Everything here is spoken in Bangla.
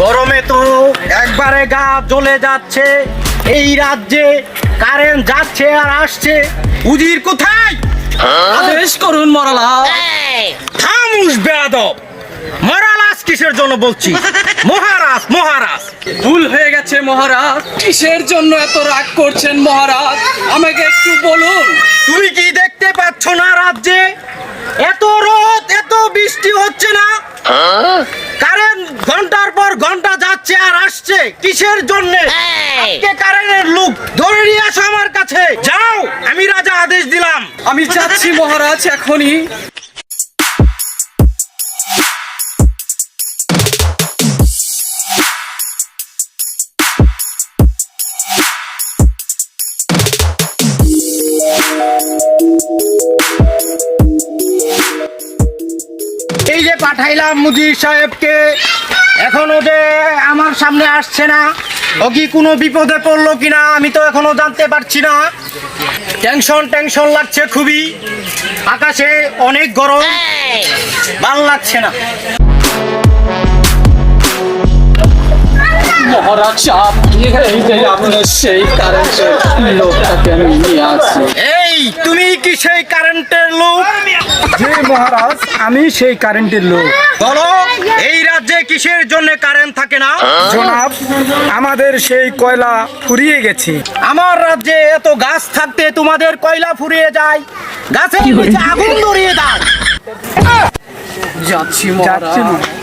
গরমে তো একবারে গা জ্বলে যাচ্ছে। এই রাজ্যে কারেন্ট যাচ্ছে আর আসছে, উজির কোথায়? আদেশ করুন মরালাস। থামুস বেয়াদব, মরালাস কিসের জন্য বলছি? মহারাজ মহারাজ। ভুল হয়ে গেছে মহারাজ। কিসের জন্য এত রাগ করছেন মহারাজ, আমাকে একটু বলুন। তুমি কি দেখতে পাচ্ছ না রাজ্যে এত রোদ এত বৃষ্টি হচ্ছে না? কারেন্ট ঘন্টার পর ঘন্টা যাচ্ছে আর আসছে, কিসের জন্য? আজকে কারেন্টের লোক ধরে নিয়ে আসো আমার কাছে। যাও, আমি রাজা আদেশ দিলাম। আমি যাচ্ছি মহারাজ এখনই। এই যে পাঠাইলাম মুজির সাহেবকে, এখনো যে আমার সামনে আসছে না। ও কি কোনো বিপদে পড়লো কিনা আমি তো এখনো জানতে পারছি না। টেনশন লাগছে খুবই, আকাশে অনেক গরম, ভালো লাগছে না। মহারাজ সাহেব, এই যে আপনার সেই কারেন্টের লোকটাকে আমি নিয়ে আসি। এই তুমি কি সেই কারেন্টের লোক? জি মহারাজ, আমি সেই কারেন্টের লোক। বলো, এই রাজ্যে কিসের জন্য কারেন্ট থাকে না? জনাব, আমাদের সেই কয়লা ফুরিয়ে গেছে। আমার রাজ্যে এত গাছ থাকতে তোমাদের কয়লা ফুরিয়ে যায়, গাছের নিচে আগুন ধরিয়ে দাও। যাচ্ছি যাচ্ছি মহারাজ। না।